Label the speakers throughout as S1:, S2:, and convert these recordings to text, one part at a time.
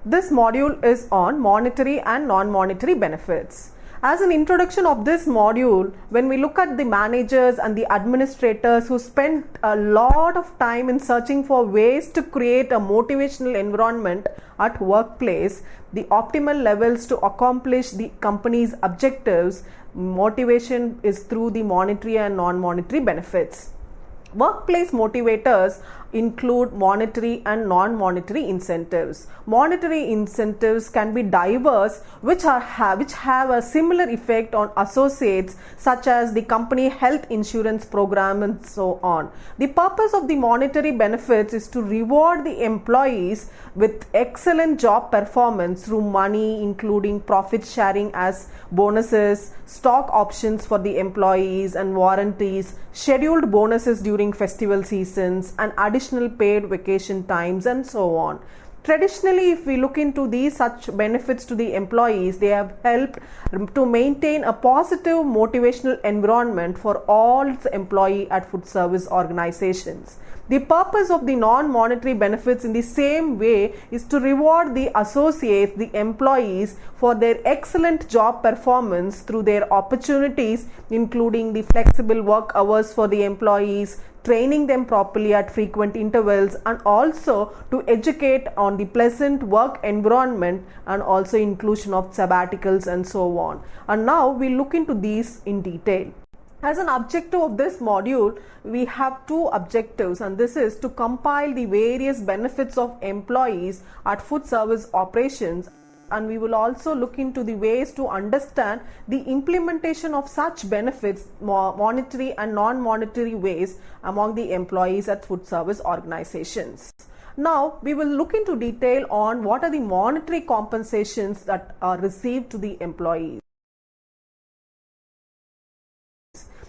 S1: This module is on monetary and non-monetary benefits. As an introduction of this module, when we look at the managers and the administrators who spent a lot of time in searching for ways to create a motivational environment at workplace, the optimal levels to accomplish the company's objectives, motivation is through the monetary and non-monetary benefits. Workplace motivators include monetary and non-monetary incentives. Monetary incentives can be diverse, which have a similar effect on associates, such as the company health insurance program and so on. The purpose of the monetary benefits is to reward the employees with excellent job performance through money, including profit sharing as bonuses, stock options for the employees and warranties, scheduled bonuses during festival seasons, and additional paid vacation times, and so on. Traditionally, if we look into these such benefits to the employees, they have helped to maintain a positive motivational environment for all the employee at food service organizations. The purpose of the non-monetary benefits in the same way is to reward the associates, the employees, for their excellent job performance through their opportunities, including the flexible work hours for the employees, training them properly at frequent intervals, and also to educate on the pleasant work environment, and also inclusion of sabbaticals and so on. And now we look into these in detail. As an objective of this module, we have two objectives, and this is to compile the various benefits of employees at food service operations, and we will also look into the ways to understand the implementation of such benefits, monetary and non-monetary ways, among the employees at food service organizations. Now we will look into detail on what are the monetary compensations that are received to the employees.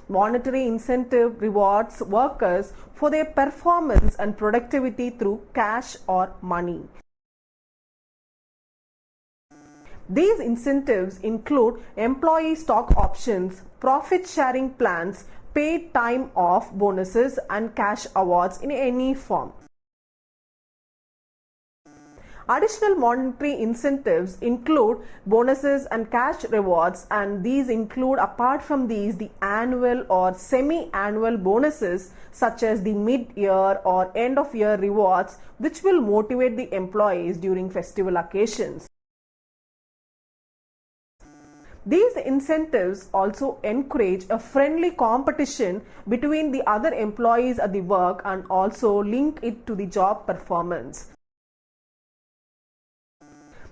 S1: Monetary incentive rewards workers for their performance and productivity through cash or money. These incentives include employee stock options, profit sharing plans, paid time off bonuses, and cash awards in any form. Additional monetary incentives include bonuses and cash rewards, and these include, apart from these, the annual or semi-annual bonuses such as the mid-year or end-of-year rewards, which will motivate the employees during festival occasions. These incentives also encourage a friendly competition between the other employees at the work and also link it to the job performance.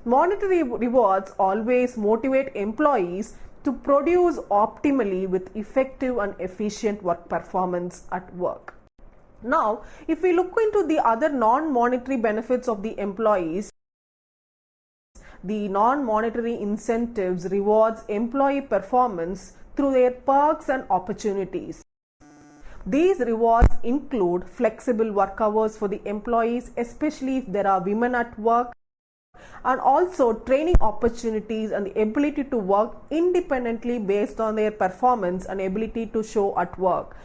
S1: Monetary rewards always motivate employees to produce optimally with effective and efficient work performance at work. Now, if we look into the other non-monetary benefits of the employees, the non-monetary incentives rewards employee performance through their perks and opportunities. These rewards include flexible work hours for the employees, especially if there are women at work, and also training opportunities and the ability to work independently based on their performance and ability to show at work.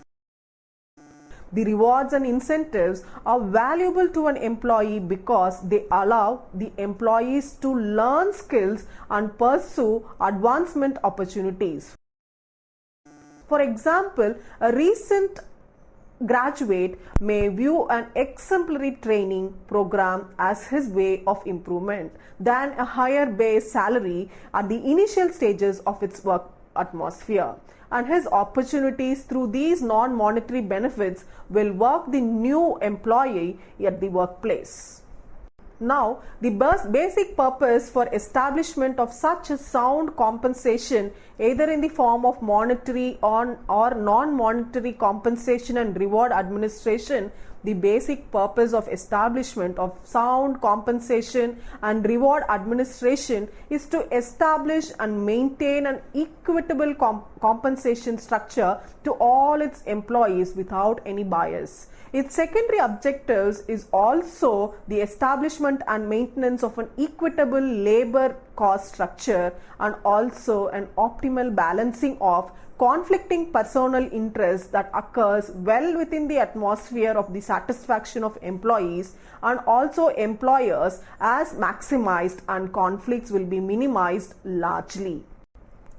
S1: The rewards and incentives are valuable to an employee because they allow the employees to learn skills and pursue advancement opportunities. For example, a recent graduate may view an exemplary training program as his way of improvement than a higher base salary at the initial stages of its work atmosphere, and his opportunities through these non-monetary benefits will work the new employee at the workplace. Now, the basic purpose for establishment of such a sound compensation, either in the form of monetary or non-monetary compensation and reward administration, the basic purpose of establishment of sound compensation and reward administration is to establish and maintain an equitable compensation structure to all its employees without any bias. Its secondary objectives is also the establishment and maintenance of an equitable labor cost structure and also an optimal balancing of conflicting personal interests that occurs well within the atmosphere of the satisfaction of employees and also employers as maximized, and conflicts will be minimized largely.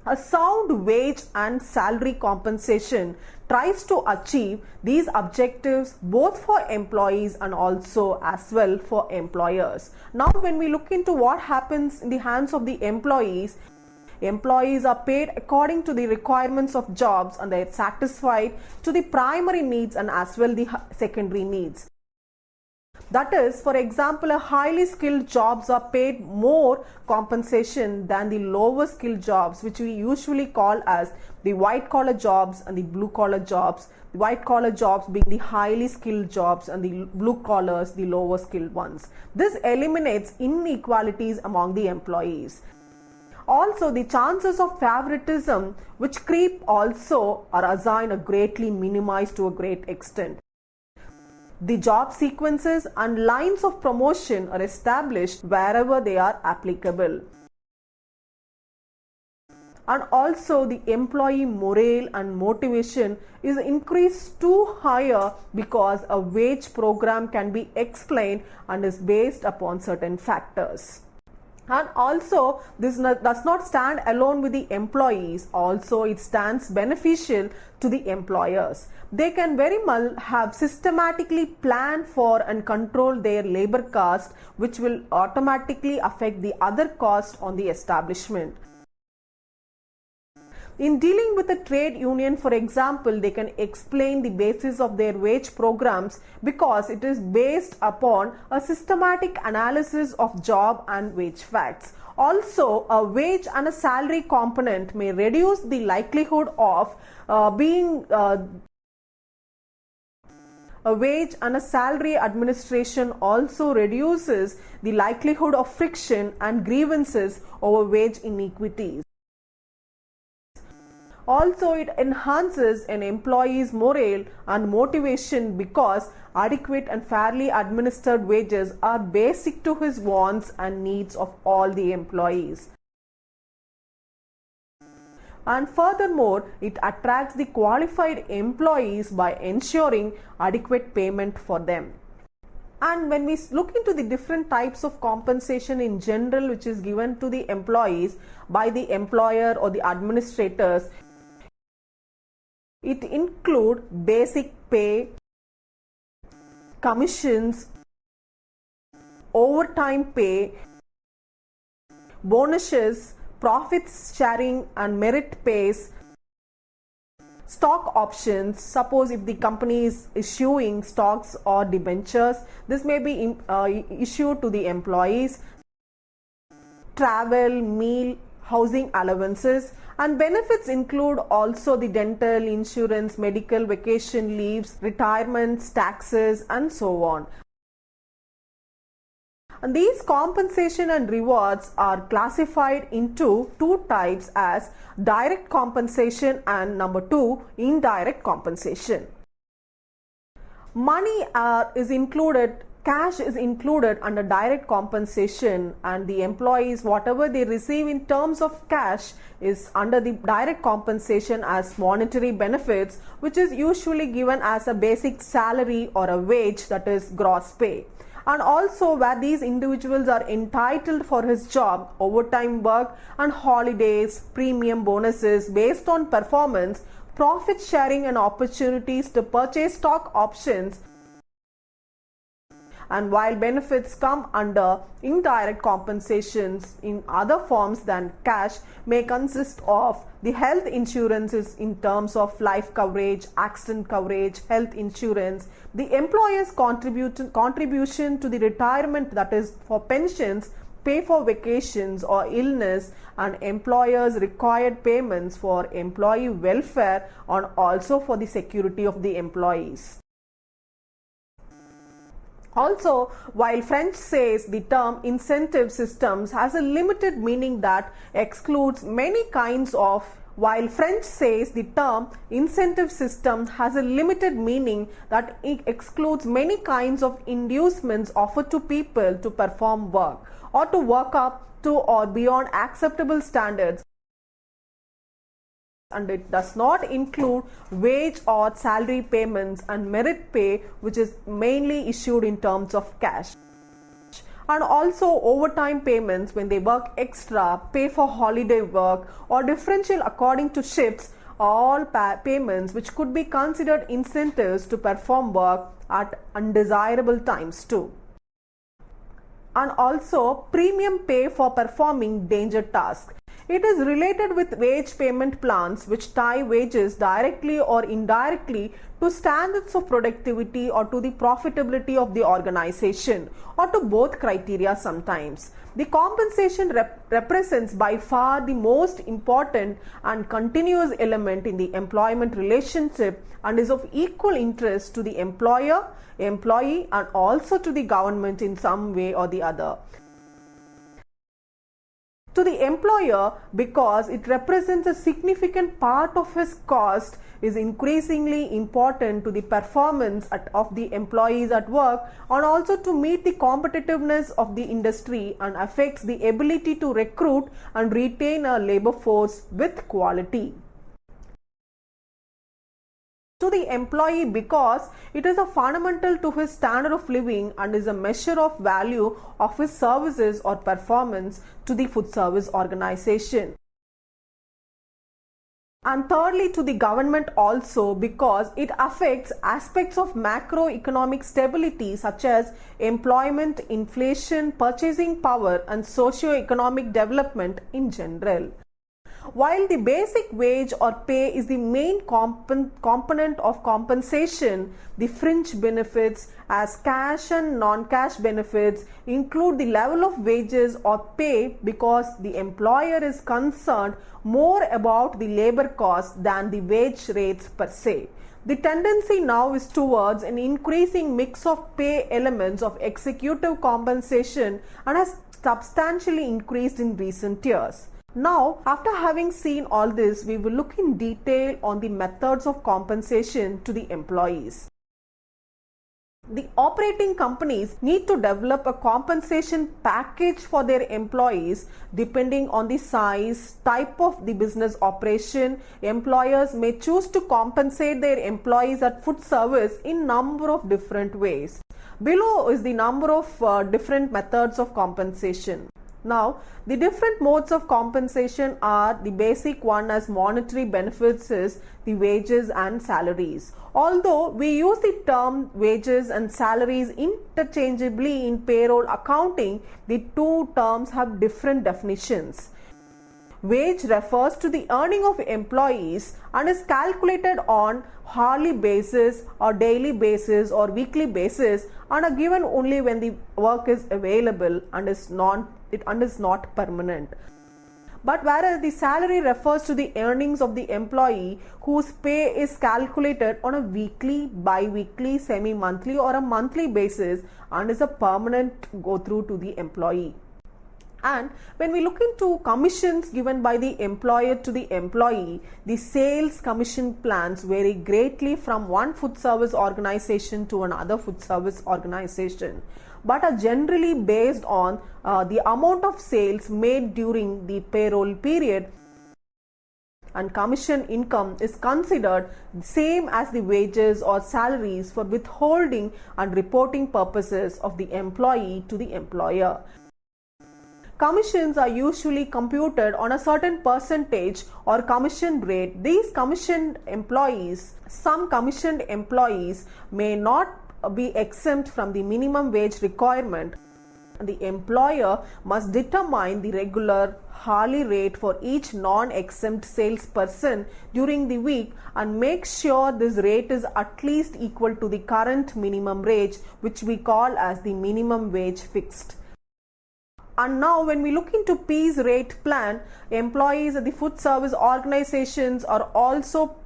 S1: A sound wage and salary compensation tries to achieve these objectives both for employees and also as well for employers. Now, when we look into what happens in the hands of the employees, employees are paid according to the requirements of jobs and they are satisfied to the primary needs and as well the secondary needs. That is, for example, a highly skilled jobs are paid more compensation than the lower skilled jobs, which we usually call as the white collar jobs and the blue collar jobs. The white collar jobs being the highly skilled jobs and the blue collars the lower skilled ones. This eliminates inequalities among the employees. Also, the chances of favoritism which creep also are assigned are greatly minimized to a great extent. The job sequences and lines of promotion are established wherever they are applicable. And also the employee morale and motivation is increased to higher because a wage program can be explained and is based upon certain factors. And also this does not stand alone with the employees, also it stands beneficial to the employers. They can very well have systematically planned for and control their labor cost, which will automatically affect the other costs on the establishment. In dealing with a trade union, for example, they can explain the basis of their wage programs because it is based upon a systematic analysis of job and wage facts. Also, a wage and a salary component may reduce the likelihood of a wage and a salary administration also reduces the likelihood of friction and grievances over wage inequities. Also, it enhances an employee's morale and motivation because adequate and fairly administered wages are basic to his wants and needs of all the employees. And furthermore, it attracts the qualified employees by ensuring adequate payment for them. And when we look into the different types of compensation in general which is given to the employees by the employer or the administrators, it includes basic pay, commissions, overtime pay, bonuses, profits sharing and merit pays, stock options. Suppose if the company is issuing stocks or debentures, this may be issued to the employees, travel, meal, housing allowances, and benefits include also the dental, insurance, medical, vacation leaves, retirements, taxes, and so on. And these compensation and rewards are classified into two types as direct compensation and number 2, indirect compensation. Money is included. Cash is included under direct compensation, and the employees, whatever they receive in terms of cash, is under the direct compensation as monetary benefits, which is usually given as a basic salary or a wage, that is gross pay. And also where these individuals are entitled for his job, overtime work and holidays, premium bonuses based on performance, profit sharing and opportunities to purchase stock options. And while benefits come under indirect compensations in other forms than cash, may consist of the health insurances in terms of life coverage, accident coverage, health insurance, the employer's contribution to the retirement, that is for pensions, pay for vacations or illness, and employers' required payments for employee welfare and also for the security of the employees. Also, while French says the term incentive systems has a limited meaning that excludes many kinds of while French says the term incentive system has a limited meaning that it excludes many kinds of inducements offered to people to perform work or to work up to or beyond acceptable standards, and it does not include wage or salary payments and merit pay, which is mainly issued in terms of cash. And also overtime payments when they work extra, pay for holiday work, or differential according to shifts, all payments which could be considered incentives to perform work at undesirable times too. And also premium pay for performing danger tasks. It is related with wage payment plans which tie wages directly or indirectly to standards of productivity or to the profitability of the organization, or to both criteria sometimes. The compensation represents by far the most important and continuous element in the employment relationship and is of equal interest to the employer, employee, and also to the government in some way or the other. To the employer, because it represents a significant part of his cost, is increasingly important to the performance of the employees at work and also to meet the competitiveness of the industry, and affects the ability to recruit and retain a labor force with quality. To the employee, because it is a fundamental to his standard of living and is a measure of value of his services or performance to the food service organization. And thirdly, to the government also, because it affects aspects of macroeconomic stability such as employment, inflation, purchasing power, and socio-economic development in general. While the basic wage or pay is the main component of compensation, the fringe benefits as cash and non-cash benefits include the level of wages or pay, because the employer is concerned more about the labor cost than the wage rates per se. The tendency now is towards an increasing mix of pay elements of executive compensation and has substantially increased in recent years. Now, after having seen all this, we will look in detail on the methods of compensation to the employees. The operating companies need to develop a compensation package for their employees depending on the size, type of the business operation. Employers may choose to compensate their employees at food service in number of different ways. Below is the number of different methods of compensation. Now, the different modes of compensation are: the basic one as monetary benefits is the wages and salaries. Although we use the term wages and salaries interchangeably in payroll accounting, the two terms have different definitions. Wage refers to the earning of employees and is calculated on hourly basis or daily basis or weekly basis and are given only when the work is available and is not permanent. But whereas the salary refers to the earnings of the employee whose pay is calculated on a weekly, bi-weekly, semi-monthly or a monthly basis and is a permanent go through to the employee. And when we look into commissions given by the employer to the employee, the sales commission plans vary greatly from one food service organization to another food service organization, but are generally based on the amount of sales made during the payroll period, and commission income is considered the same as the wages or salaries for withholding and reporting purposes of the employee to the employer. Commissions are usually computed on a certain percentage or commission rate. Some commissioned employees may not be exempt from the minimum wage requirement. The employer must determine the regular hourly rate for each non-exempt salesperson during the week and make sure this rate is at least equal to the current minimum wage, which we call as the minimum wage fixed. And now when we look into piece rate plan, employees at the food service organizations are also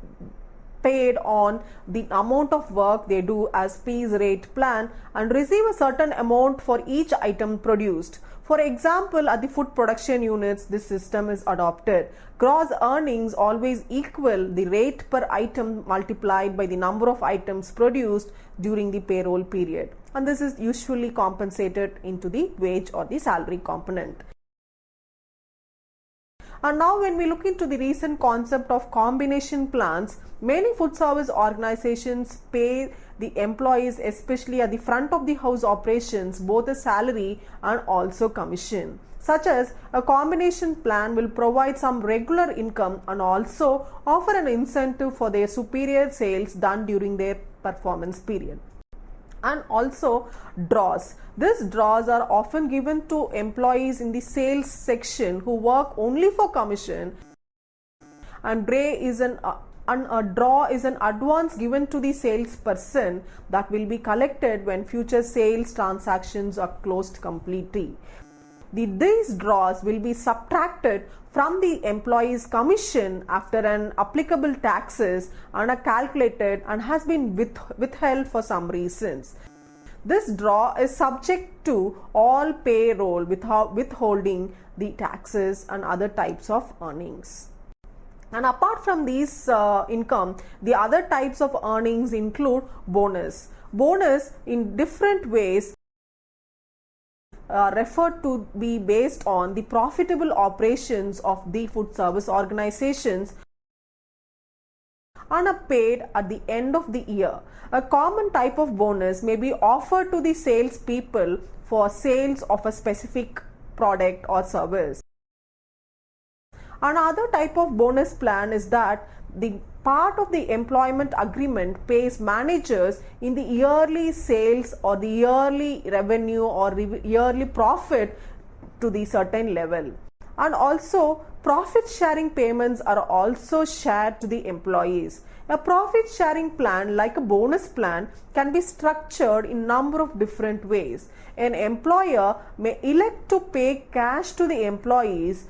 S1: paid on the amount of work they do as piece rate plan and receive a certain amount for each item produced. For example, at the food production units, this system is adopted. Gross earnings always equal the rate per item multiplied by the number of items produced during the payroll period. And this is usually compensated into the wage or the salary component. And now when we look into the recent concept of combination plans, many food service organizations pay the employees, especially at the front of the house operations, both a salary and also commission. Such as a combination plan will provide some regular income and also offer an incentive for their superior sales done during their performance period. And also draws. These draws are often given to employees in the sales section who work only for commission, and a draw is an advance given to the salesperson that will be collected when future sales transactions are closed completely. These draws will be subtracted from the employee's commission after an applicable taxes and are calculated and has been withheld for some reasons. This draw is subject to all payroll without withholding the taxes and other types of earnings. And apart from these income, the other types of earnings include bonus. Bonus in different ways referred to be based on the profitable operations of the food service organizations and are paid at the end of the year. A common type of bonus may be offered to the sales people for sales of a specific product or service. Another type of bonus plan is that the part of the employment agreement pays managers in the yearly sales or the yearly revenue or yearly profit to the certain level. And also profit sharing payments are also shared to the employees. A profit sharing plan, like a bonus plan, can be structured in a number of different ways. An employer may elect to pay cash to the employees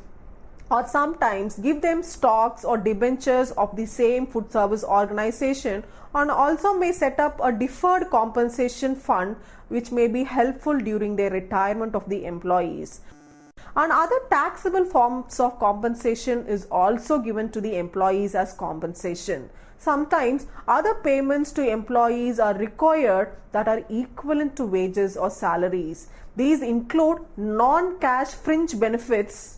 S1: or sometimes give them stocks or debentures of the same food service organization, and also may set up a deferred compensation fund which may be helpful during their retirement of the employees. And other taxable forms of compensation is also given to the employees as compensation. Sometimes other payments to employees are required that are equivalent to wages or salaries. These include non-cash fringe benefits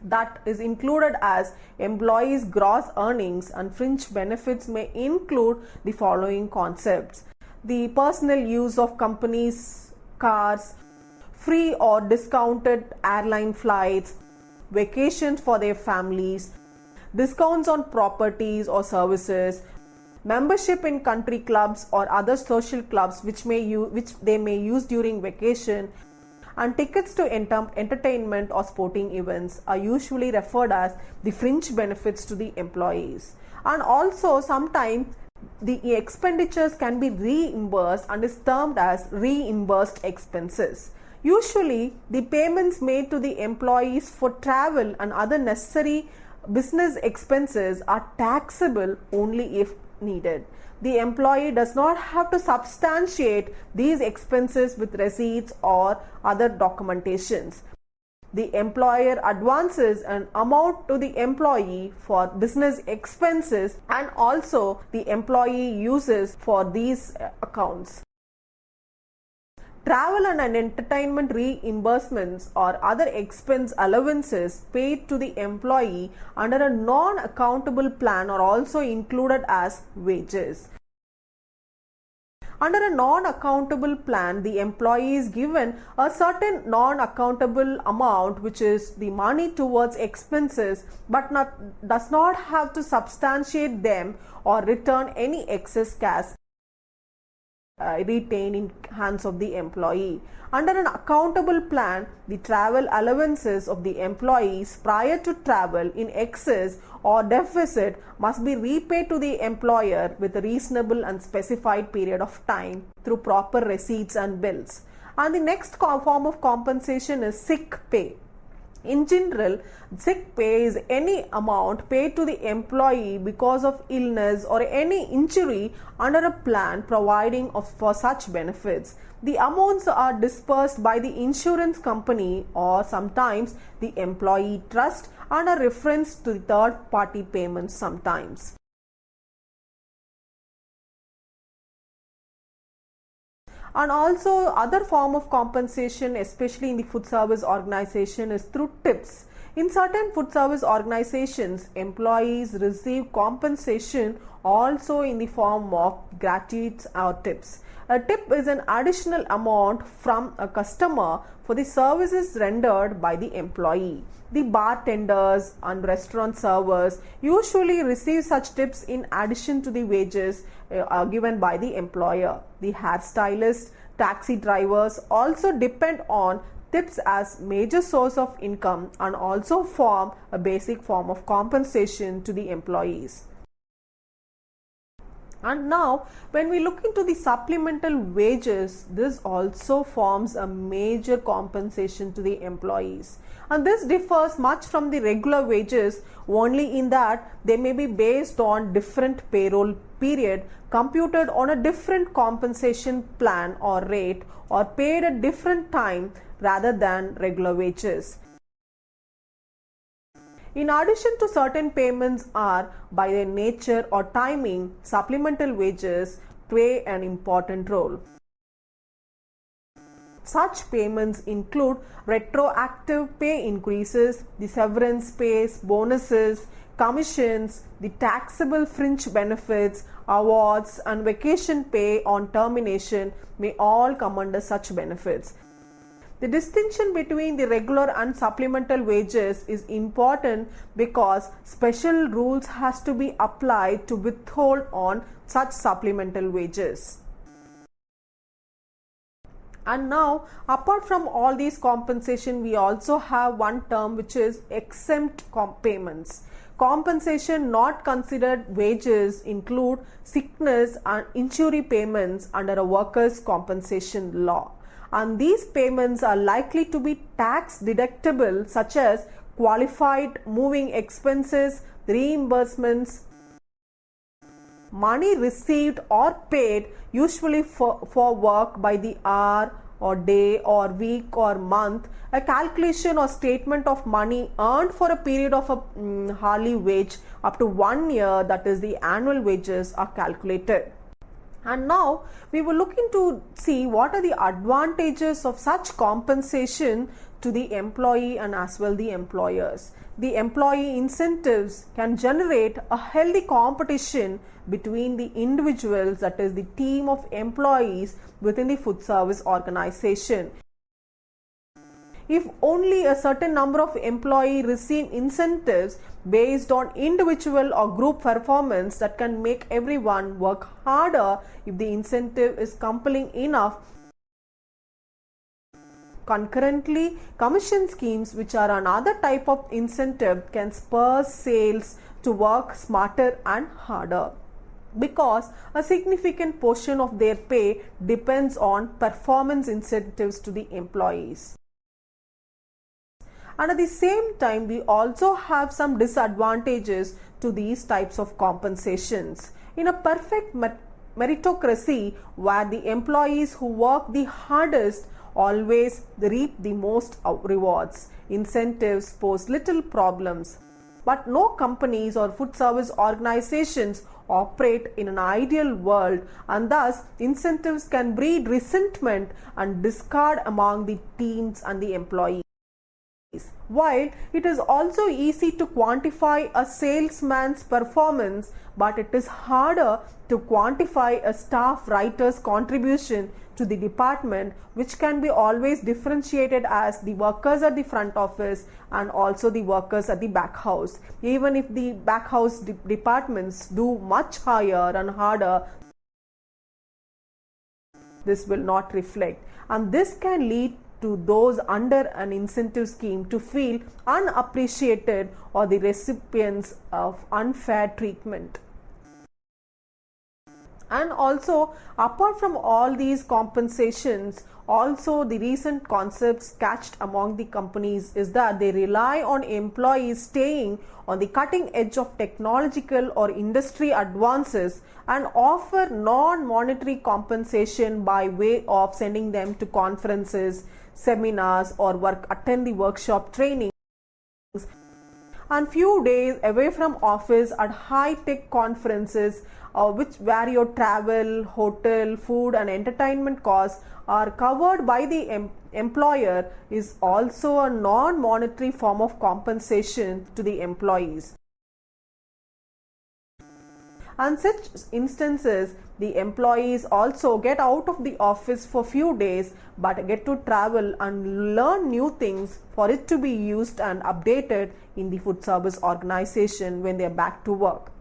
S1: that is included as employees' gross earnings, and fringe benefits may include the following concepts: the personal use of companies' cars, free or discounted airline flights, vacations for their families, discounts on properties or services, membership in country clubs or other social clubs which they may use during vacation, and tickets to entertainment or sporting events are usually referred as the fringe benefits to the employees. And also sometimes the expenditures can be reimbursed and is termed as reimbursed expenses. Usually the payments made to the employees for travel and other necessary business expenses are taxable only if needed. The employee does not have to substantiate these expenses with receipts or other documentations. The employer advances an amount to the employee for business expenses, and also the employee uses for these accounts. Travel and entertainment reimbursements or other expense allowances paid to the employee under a non-accountable plan are also included as wages. Under a non-accountable plan, the employee is given a certain non-accountable amount, which is the money towards expenses, but does not have to substantiate them or return any excess cash retained in hands of the employee. Under an accountable plan, the travel allowances of the employees prior to travel in excess or deficit must be repaid to the employer with a reasonable and specified period of time through proper receipts and bills. And the next form of compensation is sick pay. In general, sick pay is any amount paid to the employee because of illness or any injury under a plan providing for such benefits. The amounts are dispersed by the insurance company or sometimes the employee trust and a reference to the third party payments sometimes. And also other form of compensation, especially in the food service organization, is through tips. In certain food service organizations, employees receive compensation also in the form of gratuities or tips. A tip is an additional amount from a customer for the services rendered by the employee. The bartenders and restaurant servers usually receive such tips in addition to the wages given by the employer. The hairstylists, taxi drivers also depend on tips as major source of income and also form a basic form of compensation to the employees. And now when we look into the supplemental wages, this also forms a major compensation to the employees, and this differs much from the regular wages only in that they may be based on different payroll period, computed on a different compensation plan or rate, or paid at different time rather than regular wages. In addition to certain payments are, by their nature or timing, supplemental wages play an important role. Such payments include retroactive pay increases, the severance pays, bonuses, commissions, the taxable fringe benefits, awards, and vacation pay on termination may all come under such benefits. The distinction between the regular and supplemental wages is important because special rules has to be applied to withhold on such supplemental wages. And now, apart from all these compensation, we also have one term which is exempt payments. Compensation not considered wages include sickness and injury payments under a workers' compensation law. And these payments are likely to be tax deductible, such as qualified moving expenses, reimbursements, money received or paid usually for work by the hour or day or week or month, a calculation or statement of money earned for a period of a hourly wage up to 1 year, that is the annual wages, are calculated. And now we will look into see what are the advantages of such compensation to the employee and as well the employers. The employee incentives can generate a healthy competition between the individuals, that is the team of employees within the food service organization. If only a certain number of employees receive incentives based on individual or group performance, that can make everyone work harder if the incentive is compelling enough. Concurrently, commission schemes, which are another type of incentive, can spur sales to work smarter and harder, because a significant portion of their pay depends on performance incentives to the employees. And at the same time, we also have some disadvantages to these types of compensations. In a perfect meritocracy, where the employees who work the hardest always reap the most rewards, incentives pose little problems. But no companies or food service organizations operate in an ideal world, and thus incentives can breed resentment and discord among the teams and the employees. While it is also easy to quantify a salesman's performance, but it is harder to quantify a staff writer's contribution to the department, which can be always differentiated as the workers at the front office and also the workers at the back house. Even if the back house departments do much higher and harder, this will not reflect, and this can lead to those under an incentive scheme to feel unappreciated or the recipients of unfair treatment. And also, apart from all these compensations, also the recent concepts catched among the companies is that they rely on employees staying on the cutting edge of technological or industry advances and offer non-monetary compensation by way of sending them to conferences, seminars, or attend the workshop trainings and few days away from office at high-tech conferences where your travel, hotel, food and entertainment costs are covered by the employer is also a non-monetary form of compensation to the employees. And such instances, the employees also get out of the office for few days but get to travel and learn new things for it to be used and updated in the food service organization when they are back to work.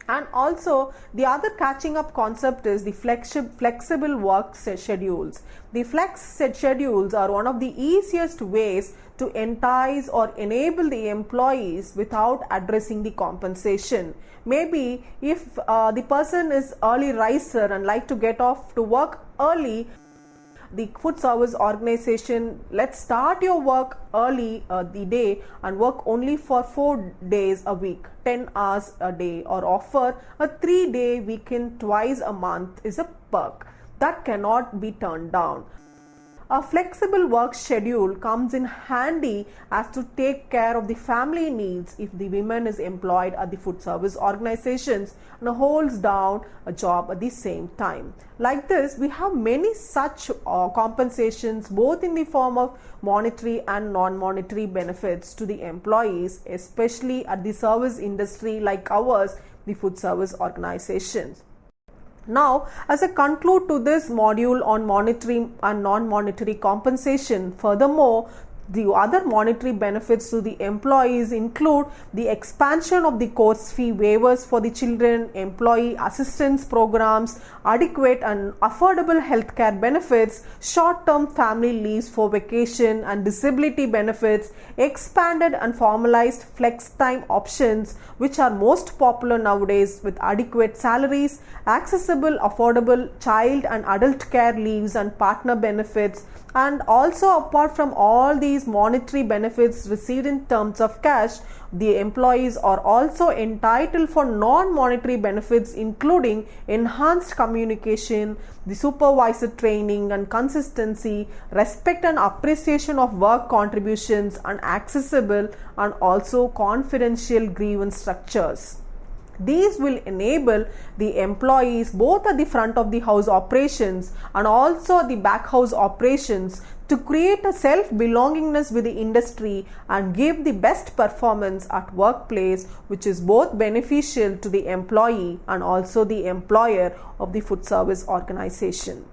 S1: And also, the other catching up concept is the flexible work schedules. The flex schedules are one of the easiest ways to entice or enable the employees without addressing the compensation. Maybe if the person is early riser and like to get off to work early, the food service organization, let's start your work early the day and work only for 4 days a week, 10 hours a day, or offer a 3-day weekend twice a month is a perk that cannot be turned down. A flexible work schedule comes in handy as to take care of the family needs if the woman is employed at the food service organizations and holds down a job at the same time. Like this, we have many such compensations both in the form of monetary and non-monetary benefits to the employees, especially at the service industry like ours, the food service organizations. Now, as I conclude to this module on monetary and non-monetary compensation, furthermore, the other monetary benefits to the employees include the expansion of the course fee waivers for the children, employee assistance programs, adequate and affordable healthcare benefits, short-term family leaves for vacation and disability benefits, expanded and formalized flex time options which are most popular nowadays with adequate salaries, accessible affordable child and adult care leaves and partner benefits. And also, apart from all these monetary benefits received in terms of cash, the employees are also entitled for non-monetary benefits including enhanced communication, the supervisor training and consistency, respect and appreciation of work contributions, and accessible and also confidential grievance structures. These will enable the employees both at the front of the house operations and also at the back house operations to create a self-belongingness with the industry and give the best performance at workplace, which is both beneficial to the employee and also the employer of the food service organization.